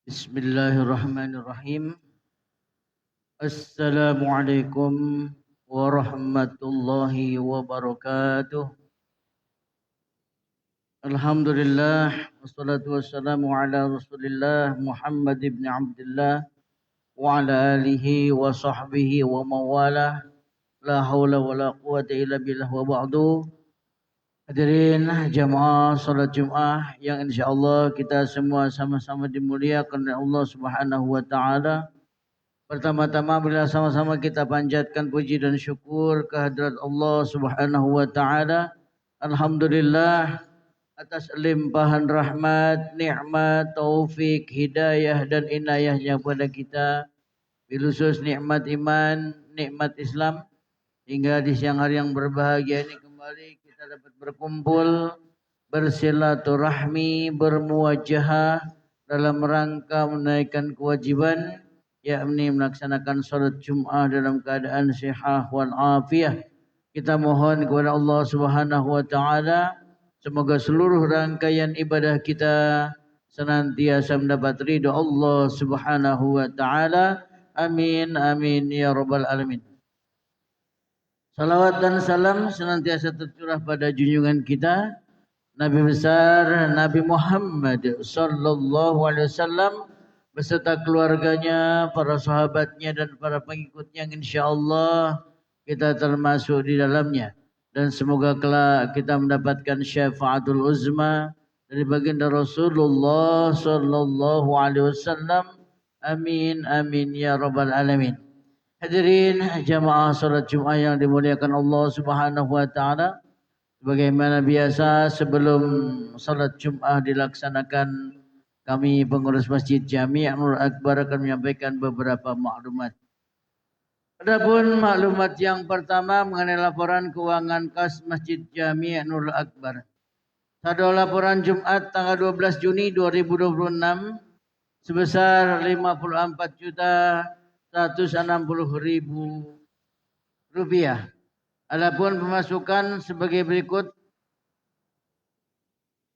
Bismillahirrahmanirrahim. Assalamualaikum warahmatullahi wabarakatuh. Alhamdulillah wassalatu wassalamu ala Rasulillah Muhammad ibn Abdullah wa ala alihi wa sahbihi wa mawalah. La haula wa la quwata illa billah wa ba'du. Hadirin jamaah salat Jumat yang insyaallah kita semua sama-sama dimuliakan oleh Allah Subhanahu wa taala. Pertama-tama bila sama-sama kita panjatkan puji dan syukur kehadirat Allah Subhanahu wa taala. Alhamdulillah atas limpahan rahmat, nikmat, taufik, hidayah dan inayahnya kepada kita. Bilusus nikmat iman, nikmat Islam hingga di siang hari yang berbahagia ini kembali kita dapat berkumpul, bersilaturahmi, bermuwajahah dalam rangka menaikkan kewajiban yakni melaksanakan salat Jumat dalam keadaan sihat wal afiyah. Kita mohon kepada Allah Subhanahu wa taala semoga seluruh rangkaian ibadah kita senantiasa mendapat ridha Allah Subhanahu wa taala. Amin amin ya rabbal alamin. Salawat dan salam senantiasa tercurah pada junjungan kita Nabi besar Nabi Muhammad sallallahu alaihi wasallam beserta keluarganya, para sahabatnya dan para pengikutnya yang insyaallah kita termasuk di dalamnya. Dan semoga kelak kita mendapatkan syafaatul uzma dari baginda Rasulullah sallallahu alaihi wasallam. Amin amin ya rabbal alamin. Hadirin jamaah salat Jumat yang dimuliakan Allah Subhanahu wa taala. Sebagaimana biasa sebelum salat Jumat dilaksanakan, kami pengurus Masjid Jami' Nurul Akbar akan menyampaikan beberapa maklumat. Adapun maklumat yang pertama mengenai laporan keuangan kas Masjid Jami' Nurul Akbar. Saldo laporan Jumat tanggal 12 Juni 2026 sebesar 54.160.000 rupiah. Adapun pemasukan sebagai berikut.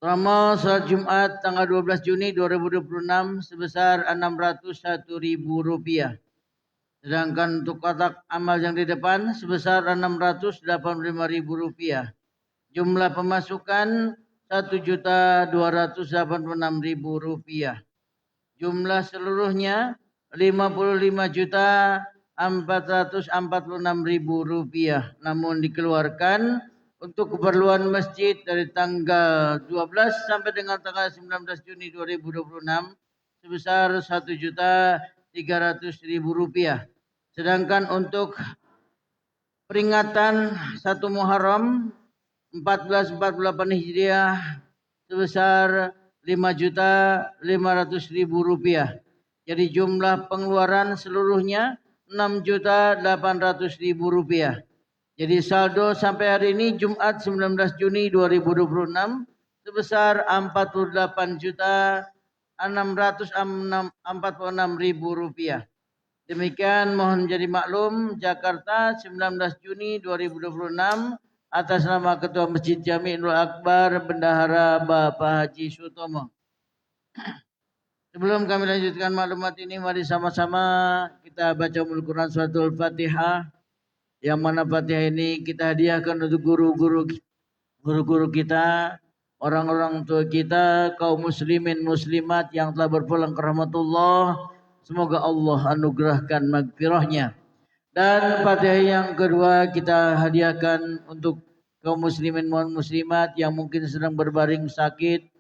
Ramal salat Jumat tanggal 12 Juni 2026 sebesar 601.000 rupiah. Sedangkan untuk kotak amal yang di depan sebesar 685.000 rupiah. Jumlah pemasukan 1.286.000 rupiah. Jumlah seluruhnya 55.446.000 rupiah. Namun dikeluarkan untuk keperluan masjid dari tanggal 12 sampai dengan tanggal 19 Juni 2026 sebesar 1.300.000 rupiah. Sedangkan untuk peringatan 1 Muharram 1448 Hijriah sebesar 5.500.000 rupiah. Jadi jumlah pengeluaran seluruhnya 6.800.000 rupiah. Jadi saldo sampai hari ini Jumat 19 Juni 2026 sebesar 48.646.000 rupiah. Demikian mohon menjadi maklum Jakarta 19 Juni 2026 atas nama Ketua Masjid Jami' Nurul Akbar Bendahara Bapak Haji Sutomo. Sebelum kami lanjutkan maklumat ini, mari sama-sama kita baca Ummul Quran Suratul Fatihah. Yang mana Fatihah ini kita hadiahkan untuk guru-guru kita, orang-orang tua kita, kaum muslimin muslimat yang telah berpulang ke rahmatullah. Semoga Allah anugerahkan magfirahnya. Dan Fatihah yang kedua kita hadiahkan untuk kaum muslimin muslimat yang mungkin sedang berbaring sakit,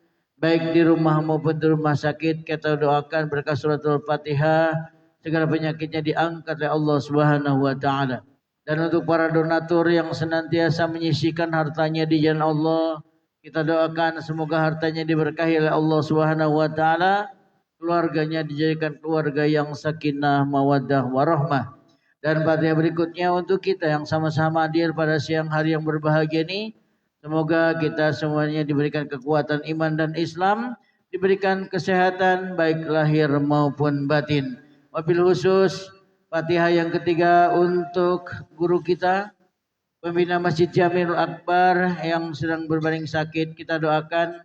baik di rumah maupun di rumah sakit. Kita doakan berkah suratul Fatihah segala penyakitnya diangkat oleh Allah Subhanahu wa taala. Dan untuk para donatur yang senantiasa menyisihkan hartanya di jalan Allah, kita doakan semoga hartanya diberkahi oleh Allah Subhanahu wa taala, keluarganya dijadikan keluarga yang sakinah, mawaddah, warahmah. Dan Fatihah berikutnya untuk kita yang sama-sama hadir pada siang hari yang berbahagia ini. Semoga kita semuanya diberikan kekuatan iman dan Islam, diberikan kesehatan baik lahir maupun batin. Wabil khusus Fatihah yang ketiga untuk guru kita, pembina Masjid Jami' Nurul Akbar yang sedang berbaring sakit. Kita doakan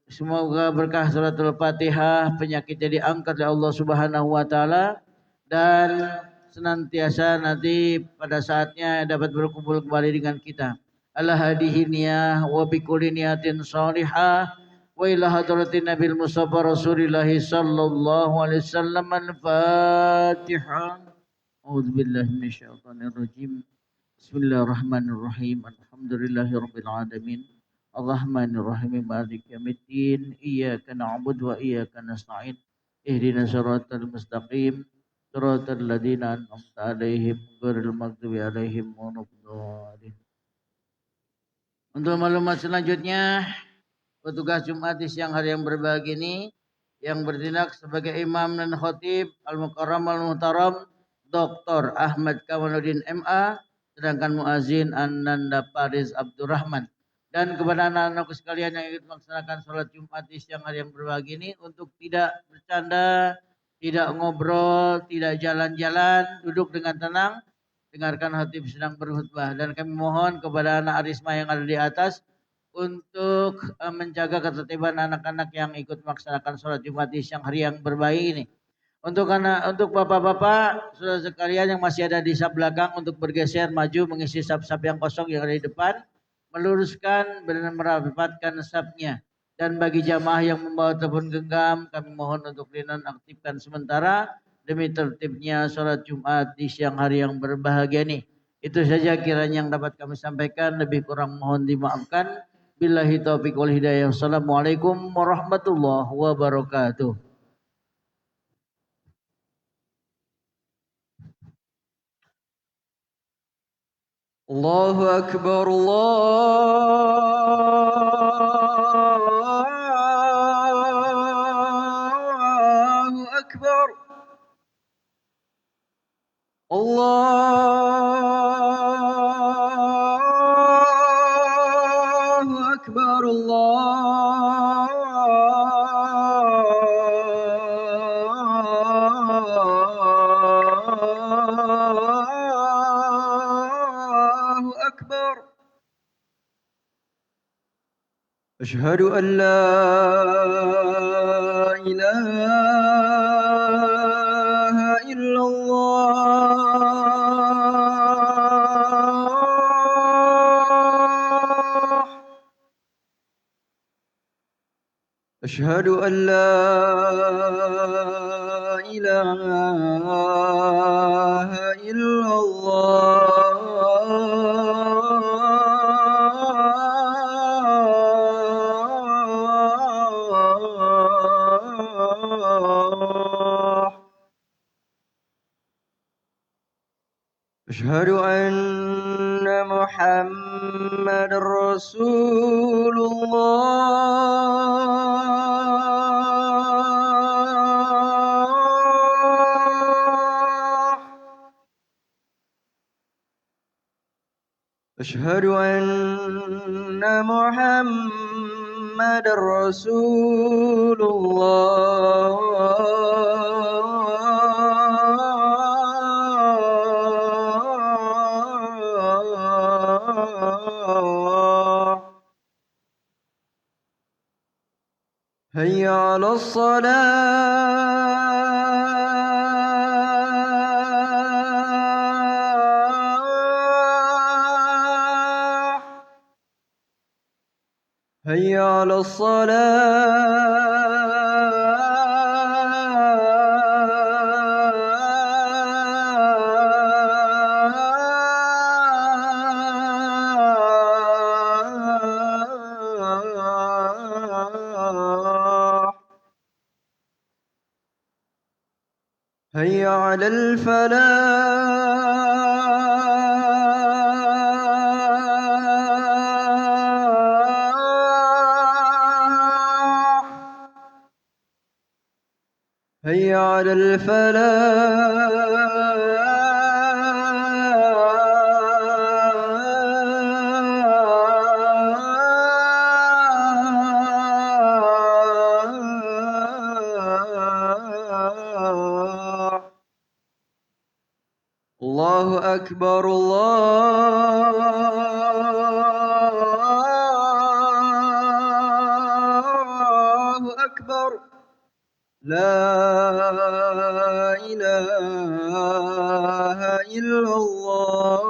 Semoga berkah suratul Fatihah, penyakitnya diangkat oleh Allah Subhanahu wa taala dan senantiasa nanti pada saatnya dapat berkumpul kembali dengan kita. Ala hadihi niyah wa bi kulli niyatin shalihah wa ila hadratin Nabil Mustafa Rasulillah sallallahu alaihi wasallam. Al-Fatihah. A'udzu billahi minasyaitonir rajim. Bismillahirrahmanirrahim. Alhamdulillahirabbil alamin. Ar-Rahmanir-Rahim. Maliki yaumiddin. Iyyaka na'budu wa iyyaka nasta'in. Ihdinas siratal mustaqim. Siratal ladzina an'amta 'alaihim ghairil maghdubi 'alaihim waladdallin. Untuk maklumat selanjutnya, petugas Jumat di siang hari yang berbahagia ini yang bertindak sebagai imam dan khatib Al-Mukarram Al-Muhtaram Dr. Ahmad Kamaluddin MA, sedangkan muazin Ananda Paris Abdurrahman. Dan kepada anak-anakku sekalian yang ingin melaksanakan sholat Jumat di siang hari yang berbahagia ini untuk tidak bercanda, tidak ngobrol, tidak jalan-jalan, duduk dengan tenang, dengarkan khatib sedang berkhutbah. Dan kami mohon kepada anak Arisma yang ada di atas untuk menjaga ketertiban anak-anak yang ikut melaksanakan sholat Jumat di siang hari yang berbahagia ini. Untuk bapak-bapak, saudara sekalian yang masih ada di saf belakang untuk bergeser maju mengisi saf-saf yang kosong yang ada di depan, meluruskan dan merapatkan safnya. Dan bagi jamaah yang membawa telepon genggam, kami mohon untuk dinonaktifkan sementara demi tertibnya sholat Jumat di siang hari yang berbahagia ini. Itu saja kiranya yang dapat kami sampaikan, lebih kurang mohon dimaafkan. Billahi taufiq wal hidayah. Wassalamualaikum warahmatullahi wabarakatuh. Allahu Akbar, Allahu Akbar, Allahu Akbar, أشهد أن لا إله إلا الله أشهد أن لا إله إلا الله أشهد أن محمد رسول الله أشهد أن محمد رسول الله هيا على الصلاة هيا على الصلاة هيا على الفلاح هيا على الفلاح الله أكبر أكبر لا إله إلا الله.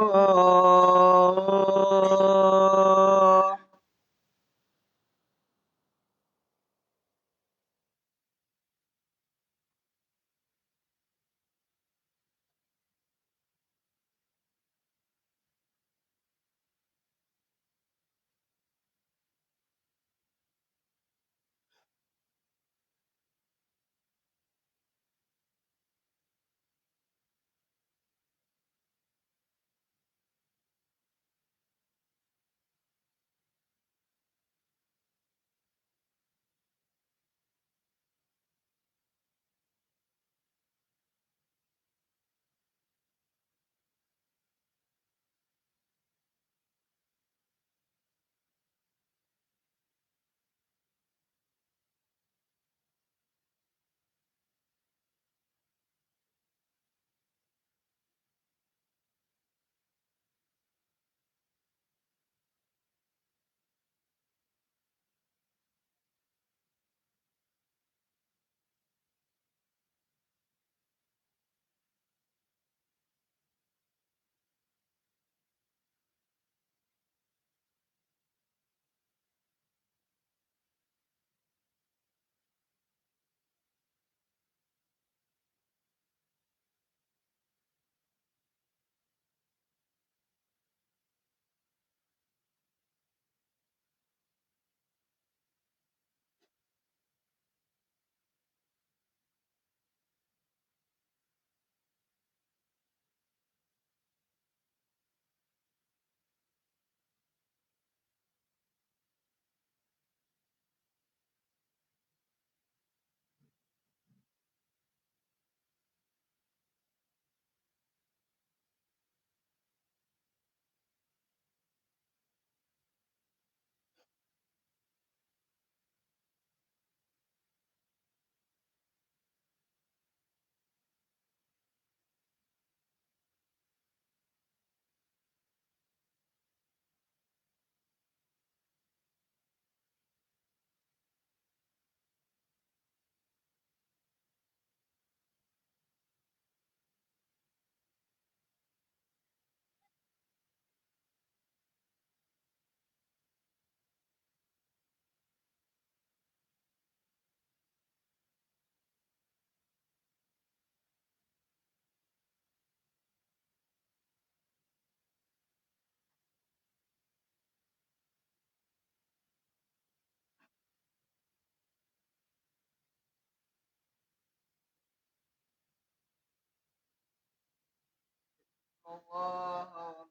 الله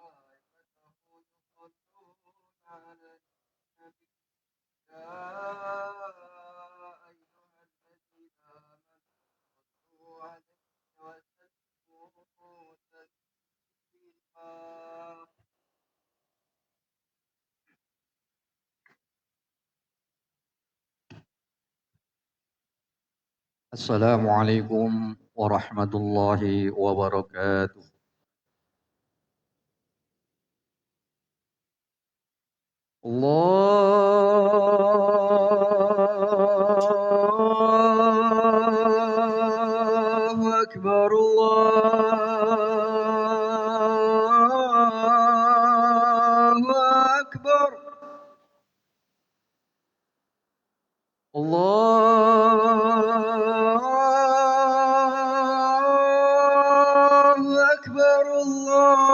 وملائكته يصلون على النبي يا أيها الذين آمنوا صلوا عليه وسلموا تسليما. Assalamualaikum warahmatullahi wabarakatuh. الله أكبر الله أكبر الله أكبر الله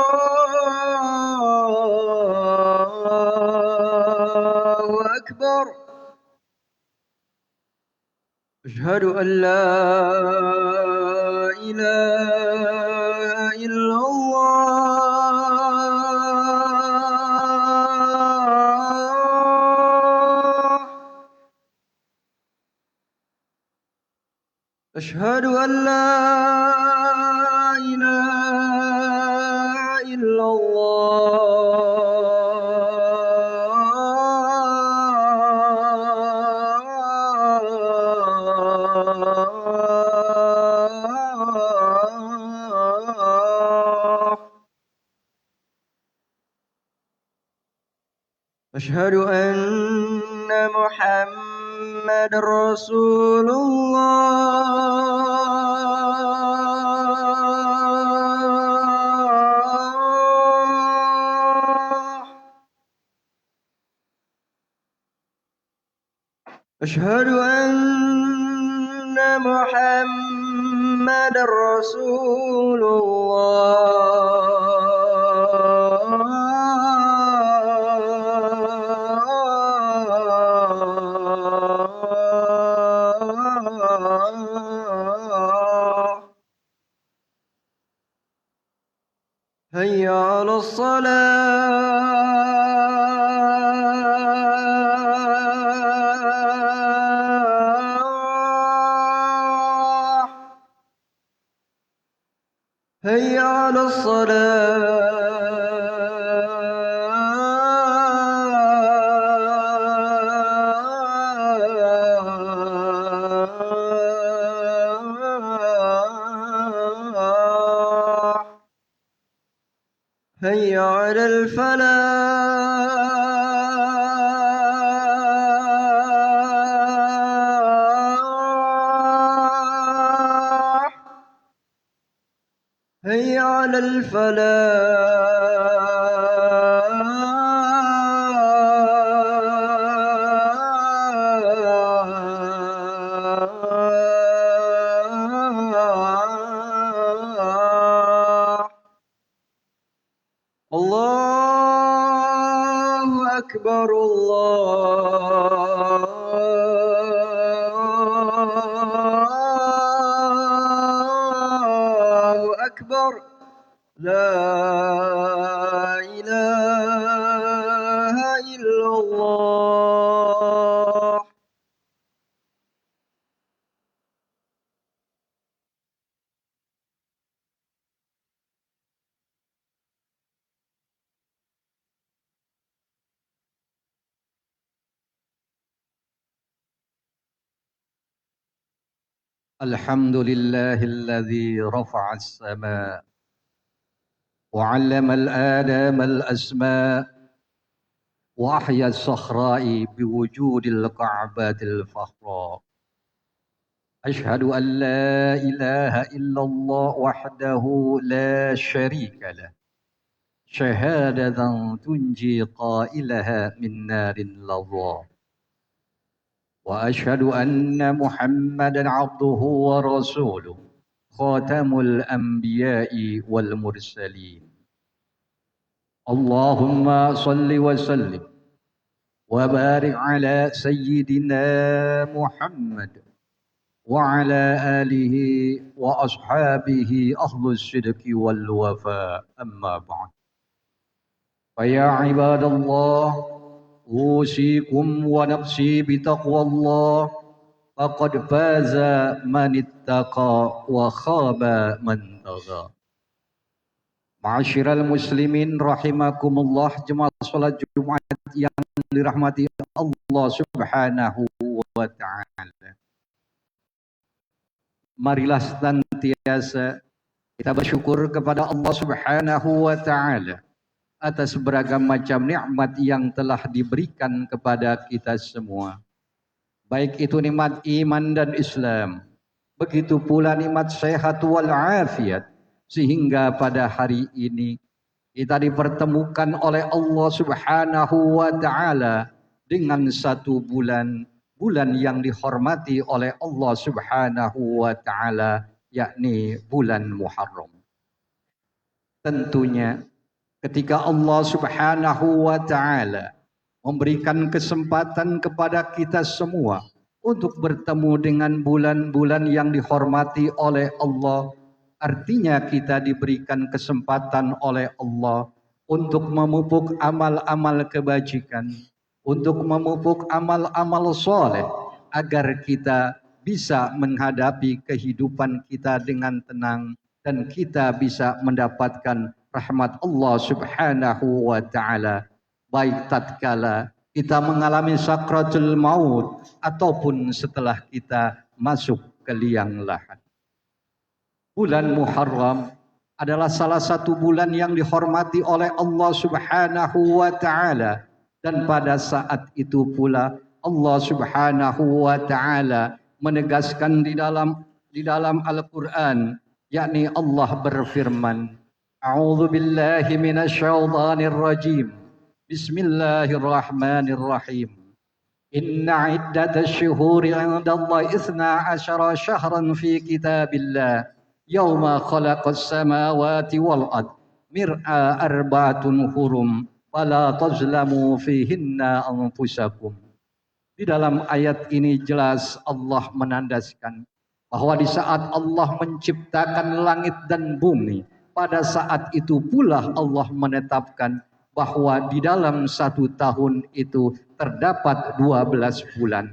أكبر. أشهد أن لا إله إلا الله. أشهد أن لا إله إلا الله. أشهد أن محمدا رسول الله أشهد أن محمد رسول الله هيا على الصلاة هيا على الصلاة هيا على الفلاح هيا على الفلاح الله أكبر الله أكبر لا إله إلا الله الحمد لله الذي رفع السماء وعلم الآدم الأسماء وأحيا الصخراء بوجود الكعبة الفخراء أشهد أن لا إله إلا الله وحده لا شريك له شهادة تنجي قائلها من نار اللظى وأشهد أن محمدا عبده ورسوله خاتم الأنبياء والمرسلين اللهم صل وسلم وبارك على سيدنا محمد وعلى آله وأصحابه أهل الصدق والوفاء أما بعد فيا عباد الله أوصيكم ونفسي بتقوى الله فقد فاز من اتقى وخاب من طغى. Ma'asyiral muslimin rahimakumullah, jemaah salat Jumat yang dirahmati Allah Subhanahu wa taala. Marilah senantiasa kita bersyukur kepada Allah Subhanahu wa taala atas beragam macam nikmat yang telah diberikan kepada kita semua. Baik itu nikmat iman dan Islam, begitu pula nikmat sehat wal afiat, sehingga pada hari ini kita dipertemukan oleh Allah Subhanahu wa taala dengan satu bulan yang dihormati oleh Allah Subhanahu wa taala, yakni bulan Muharram. Tentunya ketika Allah Subhanahu wa taala memberikan kesempatan kepada kita semua untuk bertemu dengan bulan-bulan yang dihormati oleh Allah, artinya kita diberikan kesempatan oleh Allah untuk memupuk amal-amal kebajikan, untuk memupuk amal-amal soleh, agar kita bisa menghadapi kehidupan kita dengan tenang dan kita bisa mendapatkan rahmat Allah Subhanahu wa taala, baik tatkala kita mengalami sakratul maut ataupun setelah kita masuk ke liang lahat. Bulan Muharram adalah salah satu bulan yang dihormati oleh Allah Subhanahu wa taala, dan pada saat itu pula Allah Subhanahu wa taala menegaskan di dalam Al-Qur'an, yakni Allah berfirman, A'udzu billahi minasyaitonir rajim. Bismillahirrahmanirrahim. Inna iddatash syuhuri 'indallahi 12 syahran fi kitabillah yauma khalaqas samawati wal ard mir'a arba'atun hurum fala tazlamu fihinna anfusakum. Di dalam ayat ini jelas Allah menandaskan bahwa di saat Allah menciptakan langit dan bumi, pada saat itu pula Allah menetapkan bahwa di dalam 1 tahun itu terdapat 12 bulan.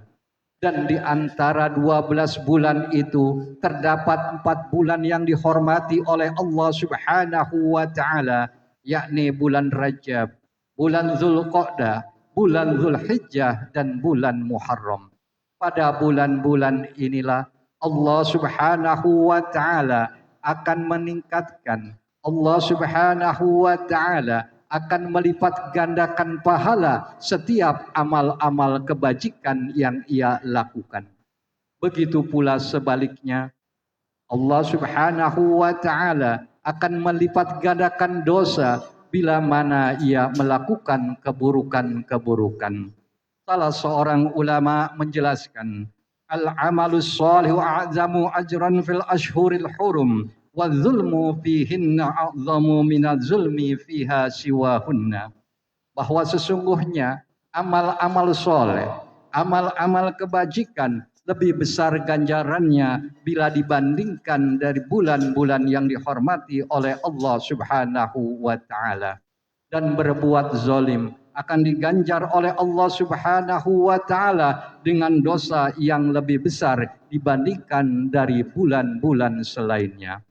Dan di antara 12 bulan itu terdapat 4 bulan yang dihormati oleh Allah Subhanahu wa taala, yakni bulan Rajab, bulan Zulqa'dah, bulan Zulhijjah dan bulan Muharram. Pada bulan-bulan inilah Allah Subhanahu wa taala akan meningkatkan, Allah Subhanahu wa taala akan melipat gandakan pahala setiap amal-amal kebajikan yang ia lakukan. Begitu pula sebaliknya, Allah Subhanahu wa taala akan melipat gandakan dosa bila mana ia melakukan keburukan-keburukan. Salah seorang ulama menjelaskan, al-amalus shalihu a'zamu ajran fil ashhuril hurum wa zulmu fihinna a'zamu minaz zulmi fiha siwahunna. Bahwa sesungguhnya amal-amal soleh, amal-amal kebajikan lebih besar ganjarannya bila dibandingkan dari bulan-bulan yang dihormati oleh Allah Subhanahu wa taala. Dan berbuat zalim akan diganjar oleh Allah Subhanahu wa taala dengan dosa yang lebih besar dibandingkan dari bulan-bulan selainnya.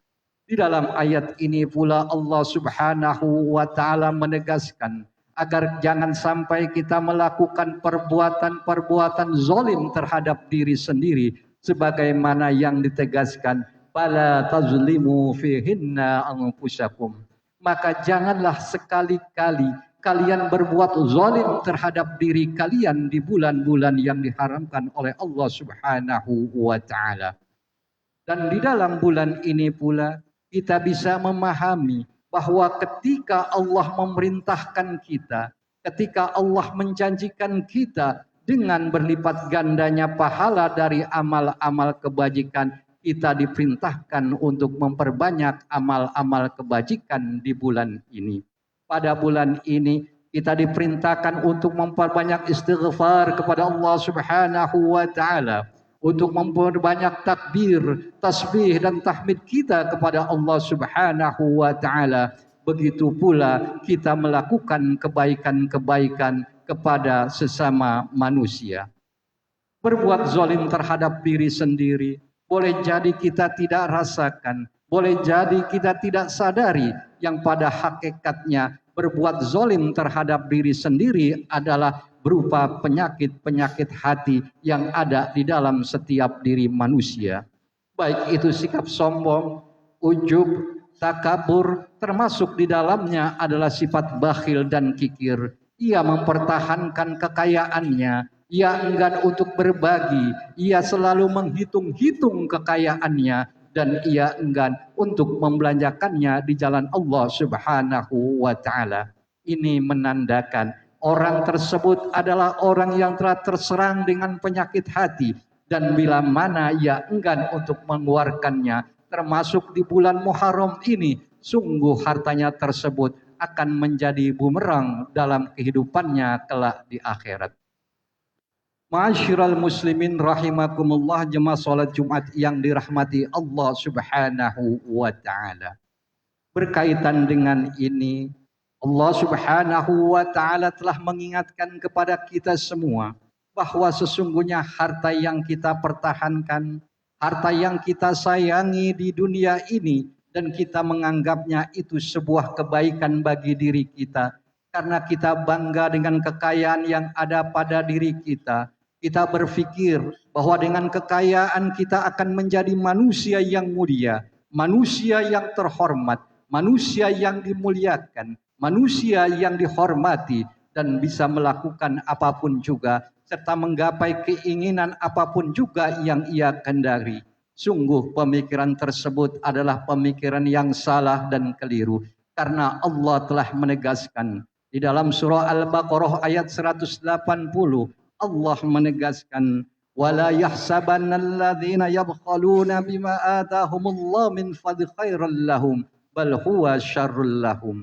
Di dalam ayat ini pula Allah Subhanahu wa taala menegaskan agar jangan sampai kita melakukan perbuatan-perbuatan zalim terhadap diri sendiri, sebagaimana yang ditegaskan, bala tazlimu fihinna anfusakum. Maka janganlah sekali-kali kalian berbuat zalim terhadap diri kalian di bulan-bulan yang diharamkan oleh Allah Subhanahu wa taala. Dan di dalam bulan ini pula kita bisa memahami bahwa ketika Allah memerintahkan kita, ketika Allah menjanjikan kita dengan berlipat gandanya pahala dari amal-amal kebajikan, kita diperintahkan untuk memperbanyak amal-amal kebajikan di bulan ini. Pada bulan ini kita diperintahkan untuk memperbanyak istighfar kepada Allah Subhanahu wa taala, untuk memperbanyak takbir, tasbih dan tahmid kita kepada Allah Subhanahu wa taala. Begitu pula kita melakukan kebaikan-kebaikan kepada sesama manusia. Berbuat zalim terhadap diri sendiri boleh jadi kita tidak rasakan, boleh jadi kita tidak sadari, yang pada hakikatnya berbuat zalim terhadap diri sendiri adalah berupa penyakit-penyakit hati yang ada di dalam setiap diri manusia. Baik itu sikap sombong, ujub, takabur, termasuk di dalamnya adalah sifat bakhil dan kikir. Ia mempertahankan kekayaannya, ia enggan untuk berbagi, ia selalu menghitung-hitung kekayaannya, dan ia enggan untuk membelanjakannya di jalan Allah Subhanahu wa taala. Ini menandakan orang tersebut adalah orang yang telah terserang dengan penyakit hati, dan bila mana ia enggan untuk mengeluarkannya, termasuk di bulan Muharram ini, sungguh hartanya tersebut akan menjadi bumerang dalam kehidupannya kelak di akhirat. Ma'asyiral muslimin rahimakumullah, jemaah salat Jumat yang dirahmati Allah Subhanahu wa taala. Berkaitan dengan ini, Allah Subhanahu wa taala telah mengingatkan kepada kita semua bahwa sesungguhnya harta yang kita pertahankan, harta yang kita sayangi di dunia ini, dan kita menganggapnya itu sebuah kebaikan bagi diri kita, karena kita bangga dengan kekayaan yang ada pada diri kita. Kita berpikir bahwa dengan kekayaan kita akan menjadi manusia yang mulia, manusia yang terhormat, manusia yang dimuliakan, manusia yang dihormati, dan bisa melakukan apapun juga serta menggapai keinginan apapun juga yang ia kendari. Sungguh pemikiran tersebut adalah pemikiran yang salah dan keliru. Karena Allah telah menegaskan di dalam surah Al-Baqarah ayat 180, Allah menegaskan, وَلَا يَحْسَبَنَّ الَّذِينَ يَبْخَلُونَ بِمَا آتَاهُمُ اللَّهُ مِنْ فَضْلِهِ خَيْرًا لَهُمْ بَلْ هُوَ شَرٌّ لَهُمْ.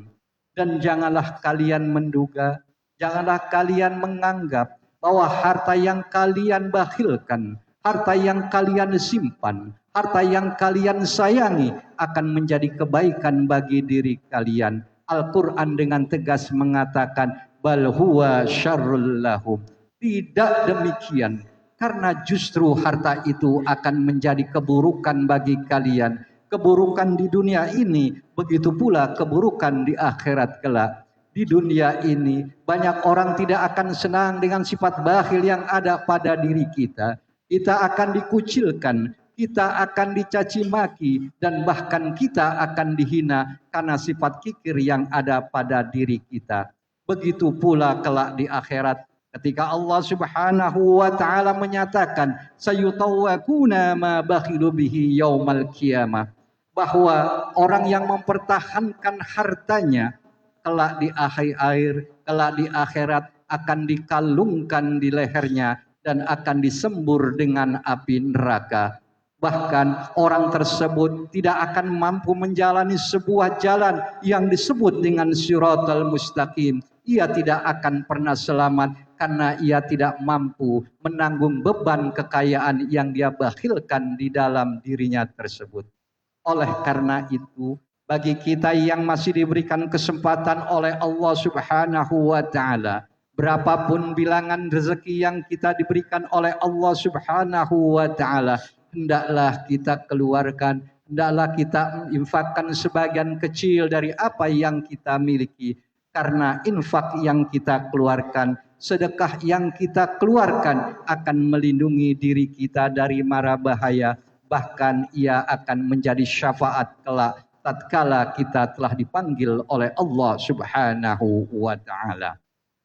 Dan janganlah kalian menduga, janganlah kalian menganggap bahwa harta yang kalian bakhilkan, harta yang kalian simpan, harta yang kalian sayangi akan menjadi kebaikan bagi diri kalian. Al-Quran dengan tegas mengatakan, bal huwa syarrul lahum. Tidak demikian, karena justru harta itu akan menjadi keburukan bagi kalian. Keburukan di dunia ini, begitu pula keburukan di akhirat kelak. Di dunia ini banyak orang tidak akan senang dengan sifat bakhil yang ada pada diri kita. Kita akan dikucilkan, kita akan dicaci maki, dan bahkan kita akan dihina karena sifat kikir yang ada pada diri kita. Begitu pula kelak di akhirat, ketika Allah Subhanahu wa taala menyatakan sayutawwakuna ma bakhilu bihi yaumal qiyamah, bahwa orang yang mempertahankan hartanya kelak di akhir, kelak di akhirat akan dikalungkan di lehernya dan akan disembur dengan api neraka. Bahkan orang tersebut tidak akan mampu menjalani sebuah jalan yang disebut dengan siratal mustaqim. Ia tidak akan pernah selamat karena ia tidak mampu menanggung beban kekayaan yang dia bakhilkan di dalam dirinya tersebut. Oleh karena itu, bagi kita yang masih diberikan kesempatan oleh Allah Subhanahu wa taala, berapapun bilangan rezeki yang kita diberikan oleh Allah Subhanahu wa taala, hendaklah kita keluarkan, hendaklah kita infakkan sebagian kecil dari apa yang kita miliki. Karena infak yang kita keluarkan, sedekah yang kita keluarkan akan melindungi diri kita dari mara bahaya. Bahkan ia akan menjadi syafaat kelak tatkala kita telah dipanggil oleh Allah Subhanahu wa taala.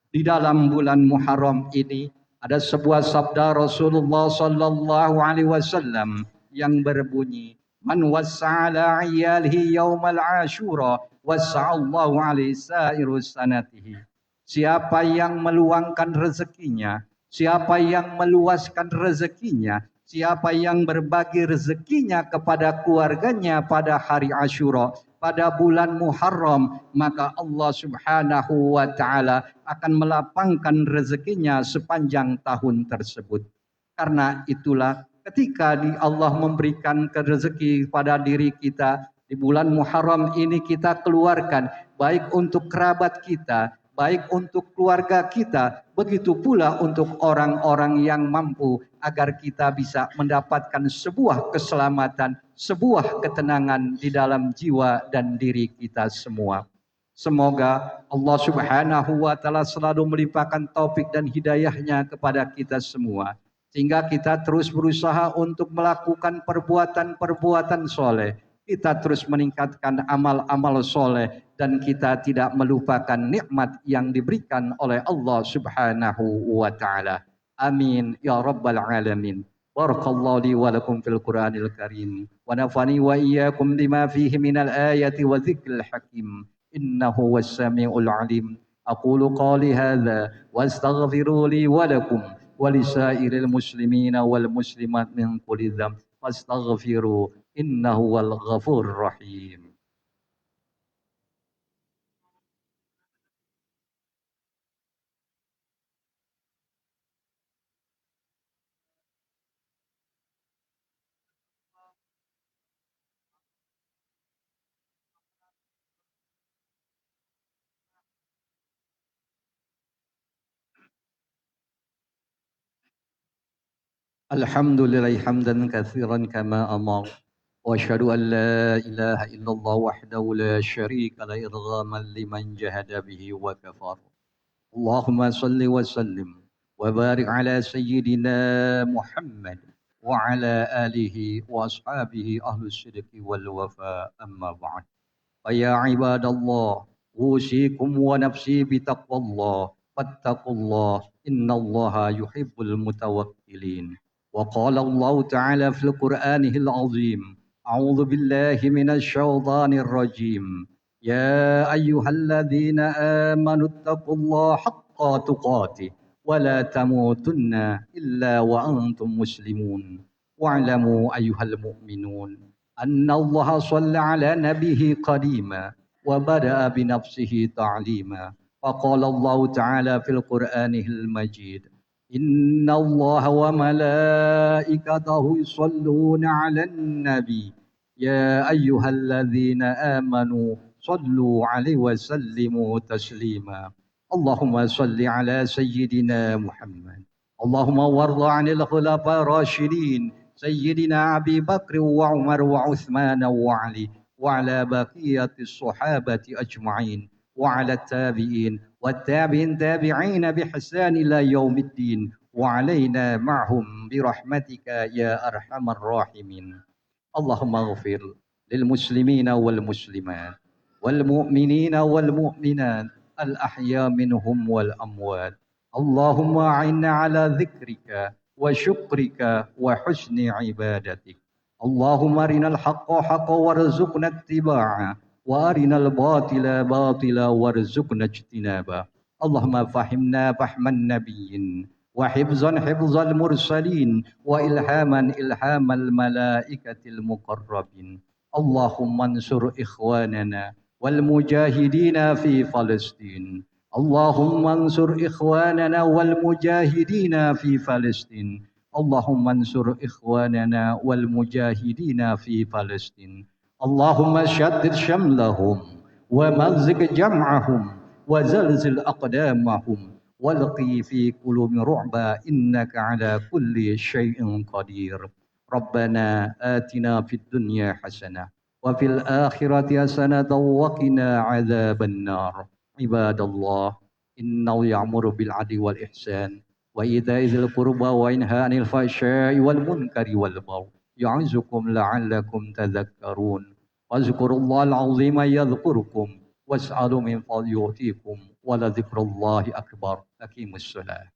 Di dalam bulan Muharram ini ada sebuah sabda Rasulullah sallallahu alaihi wasallam yang berbunyi, man wasa'ala 'iyalihi yaumal Ashura wasa'allahu alaihi sa'iru sanatihi. Siapa yang meluangkan rezekinya, siapa yang meluaskan rezekinya, siapa yang berbagi rezekinya kepada keluarganya pada hari Asyura, pada bulan Muharram, maka Allah Subhanahu wa taala akan melapangkan rezekinya sepanjang tahun tersebut. Karena itulah ketika Allah memberikan rezeki pada diri kita di bulan Muharram ini, kita keluarkan baik untuk kerabat kita, baik untuk keluarga kita, begitu pula untuk orang-orang yang mampu, agar kita bisa mendapatkan sebuah keselamatan, sebuah ketenangan di dalam jiwa dan diri kita semua. Semoga Allah Subhanahu wa taala selalu melimpahkan taufik dan hidayahnya kepada kita semua, sehingga kita terus berusaha untuk melakukan perbuatan-perbuatan soleh. Kita terus meningkatkan amal-amal soleh dan kita tidak melupakan nikmat yang diberikan oleh Allah Subhanahu wa taala. Amin ya rabbal alamin. Barakallahu li wa lakum fil Qur'anil Karim wa nafani wa iyyakum lima fihi minal ayati wa dzikril hakim. Innahu was-sami'ul alim. Aqulu qali hadza wa astaghfiru li wa lakum wa lisairil muslimina wal muslimat min kulli dzamb fastaghfiru innahu wal ghafurur rahim. Alhamdulillah hamdan katsiran kama amar. وأشهد أن لا إله إلا الله وحده لا شريك له إرغاما لمن جهد به وكفر. اللهم صل وسلم وبارك على سيدنا محمد وعلى آله وأصحابه أهل الصدق والوفاء أما بعد. فيا عباد الله أوصيكم ونفسي بتقوى الله فاتقوا الله إن الله يحب المتوكلين. وقال الله تعالى في القرآن العظيم: أعوذ بالله من الشيطان الرجيم. يا أيها الذين آمنوا اتقوا الله حق تقاته ولا تموتن إلا وأنتم مسلمون. واعلموا أيها المؤمنون أن الله صلى على نبيه قديما وبدأ بنفسه تعليما. فقال الله تعالى في القرآن المجيد: إن الله وملائكته يصلون على النبي يا أيها الذين آمنوا صلوا عليه وسلموا تسليما. اللهم صل على سيدنا محمد. اللهم وارض عن الخلفاء الراشدين سيدنا أبي بكر وعمر وعثمان وعلي وعلى بقية الصحابة أجمعين وعلى التابعين والتابعين تابعين بإحسان إلى يوم الدين وعلينا معهم برحمتك يا أرحم الراحمين. اللهم اغفر للمسلمين والمسلمات والمؤمنين والمؤمنات الأحياء منهم والأموات. اللهم أعنا على ذكرك وشكرك وحسن عبادتك. اللهم أرنا الحق حقا وارزقنا اتباعه وأرنا الباطل باطلا وارزقنا اجتنابه. اللهم فهمنا فهم النبيين وحفظا حفظ المرسلين وإلهاما إلهام الملائكة المقربين. اللهم انصر إخواننا والمجاهدين في فلسطين. اللهم انصر إخواننا والمجاهدين في فلسطين. اللهم انصر إخواننا والمجاهدين في فلسطين. اللهم شدد شملهم ومزق جمعهم وزلزل أقدامهم والقي في قلوب رعبا إنك على كل شيء قدير. ربنا آتنا في الدنيا حسنة وفي الآخرة حسنة وقنا عذاب النار. عباد الله إنه يأمر بالعدل والإحسان وإيتاء ذي القربى وينهى عن الفحشاء والمنكر والبغي يعظكم لعلكم تذكرون. واذكروا الله العظيم يذكركم واسألوا من فضله يؤتيكم ولذكر الله أكبر. أقيموا الصلاة.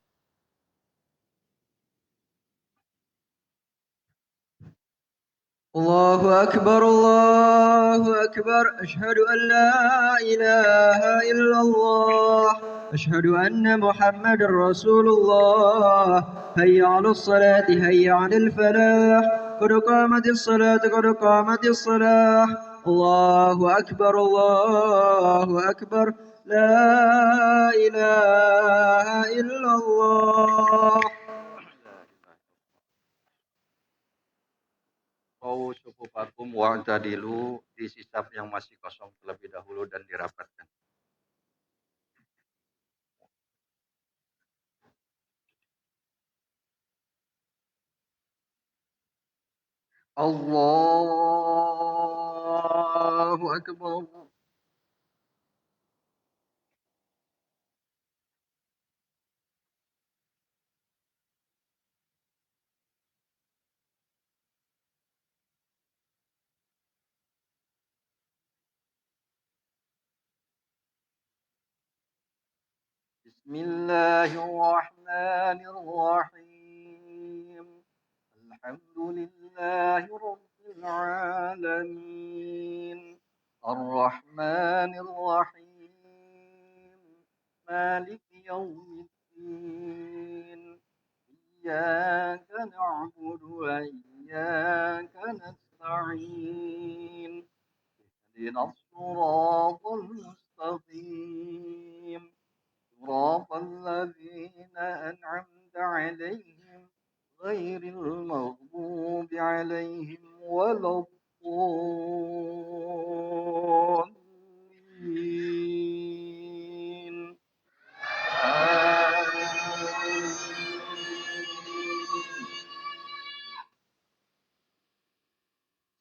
الله أكبر الله أكبر. أشهد أن لا إله إلا الله. أشهد أن محمد رسول الله. هيا على الصلاة هيا على الفلاح. قد قامت الصلاة قد قامت الصلاة. الله أكبر الله أكبر. لا إله إلا الله. Kau sufufakum wa'tadilu, di sisab yang masih kosong terlebih dahulu dan dirapatkan. Allahu Akbar. Bismillahirrahmanirrahim. Alhamdulillahi Rabbil Alamin. Ar-Rahmanir Rahim. Maliki Yawmiddin. Iyyaka na'budu wa iyyaka nasta'in. Ihdinas siratal mustaqim. صراط الذين أنعمت عليهم غير المغضوب عليهم ولا الضالين.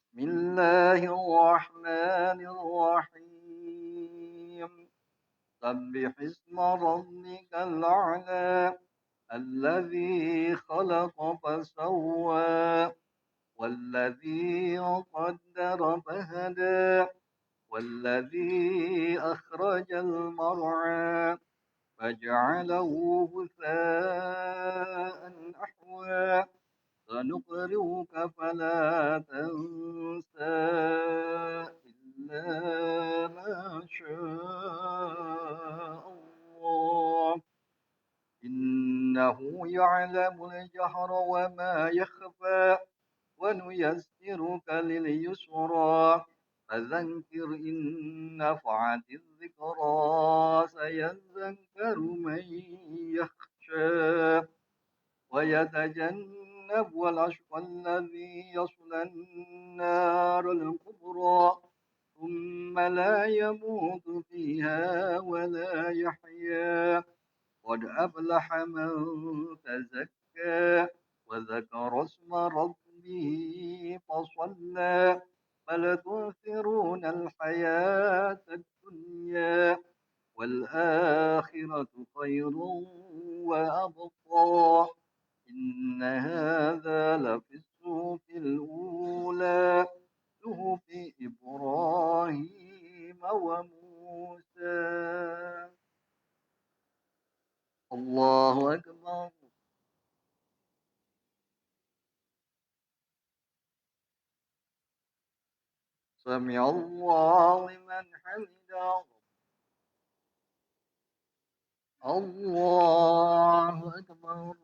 بسم الله الرحمن الرحيم. سبح اسم ربك الأعلى الذي خلق فسوى والذي قدر فهدى والذي أخرج المرعى فجعله غثاء أحوى سنقرئك فلا تنسى إلا ما شاء الله إنه يعلم الجهر وما يخفى ونيسرك لليسرى فذكر إن نفعت الذكرى سيذكر من يخشى ويتجنب الأشقى الذي يصلى النار الكبرى ثم لا يموت فيها ولا يحيا قد أفلح من تزكى وذكر اسم ربه فصلى بل تؤثرون الحياة الدنيا والآخرة خير وأبقى إن هذا لفي الصحف الأولى صحف إبراهيم وموسى الله أكبر سمع الله لمن حمده الله أكبر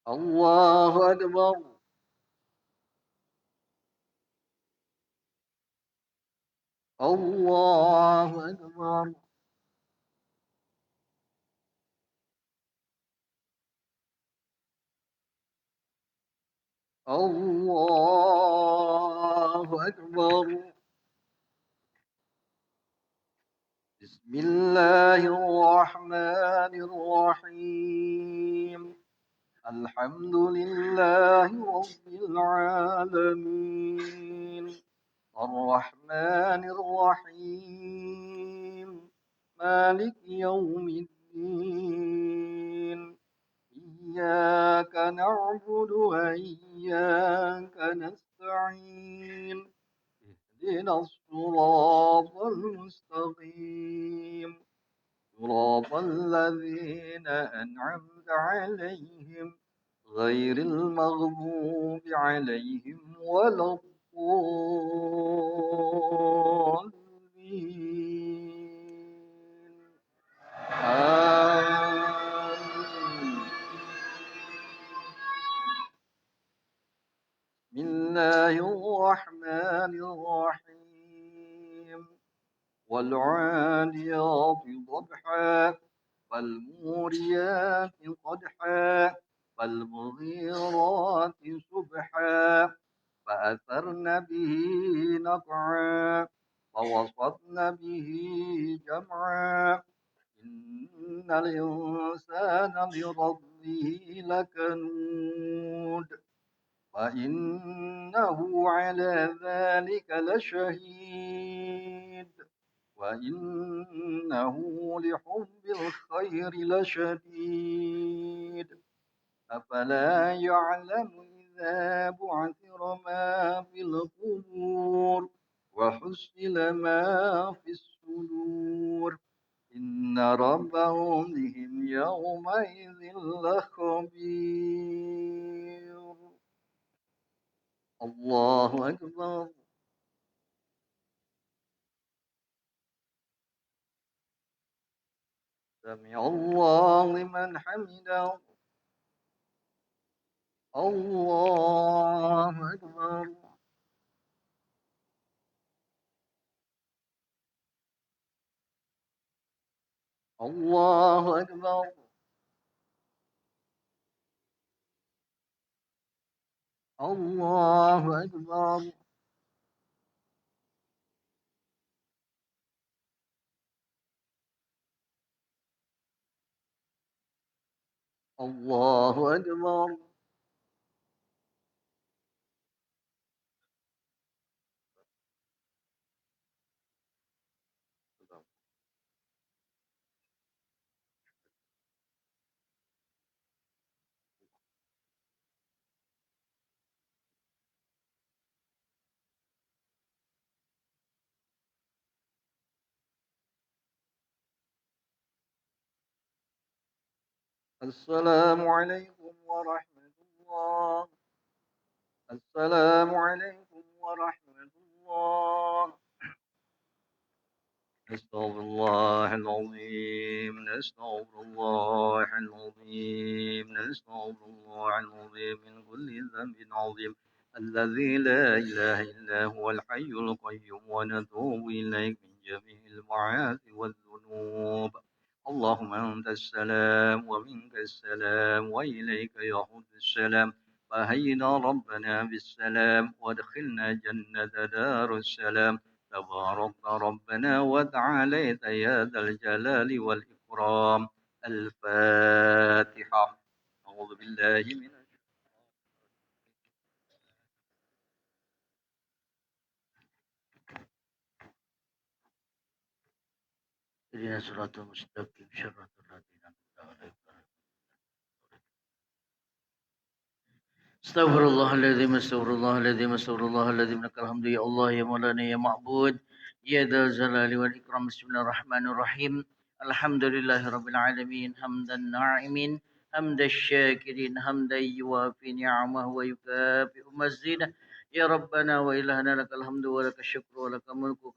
الله أكبر الله أكبر الله أكبر بسم الله الرحمن الرحيم الحمد لله رب العالمين الرحمن الرحيم مالك يوم الدين إياك نعبد وإياك نستعين اهدنا الصراط المستقيم صراط الذين أنعمت عليهم غير المغضوب عليهم ولا الضالين آمين بسم الله الرحمن الرحيم والعاديات ضبحا فالموريات قدحا فالمغيرات سبحا فأثرن به نقعا فوسطن به جمعا إن الإنسان لربه لكنود وإنه على ذلك لشهيد وإنه لحب الخير لشديد أفلا يعلم إذا بعثر ما في القبور وحصل ما في الصدور إن ربهم بهم يومئذ لخبير الله أكبر سمع الله لمن حمده الله أكبر الله أكبر الله أكبر الله أكبر السلام عليكم ورحمة الله. السلام عليكم ورحمة الله. نستغفر الله العظيم. نستغفر الله العظيم. نستغفر الله العظيم من كل ذنب عظيم الذي لا إله إلا هو الحي القيوم، ونتوب إليك من جميع المعاصي والذنوب. اللهم أنت السلام ومنك السلام وإليك يعود السلام. فهينا ربنا بالسلام وادخلنا جنة دار السلام. تبارك ربنا وتعاليت يا ذا الجلال والإكرام. الفاتحة. أعوذ بالله من اهدنا الصراط المستقيم صراط الذين أنعمت عليهم. Astaghfirullahaladzim, astaghfirullahaladzim, astaghfirullahaladzim. Lakal hamdu ya Allah, ya Maulana, ya Ma'bud. Ya Dzal Jalali wal Ikram. Bismillahirrahmanirrahim. Alhamdulillahi Rabbil Alamin. Hamdan na'imin. Hamdan syakirin. Hamdan yuwafi ni'amahu wa yukafi'u mazzidah. Ya Rabbana wa ilahana lakal hamdu wa lakal syukru wa lakal mulku.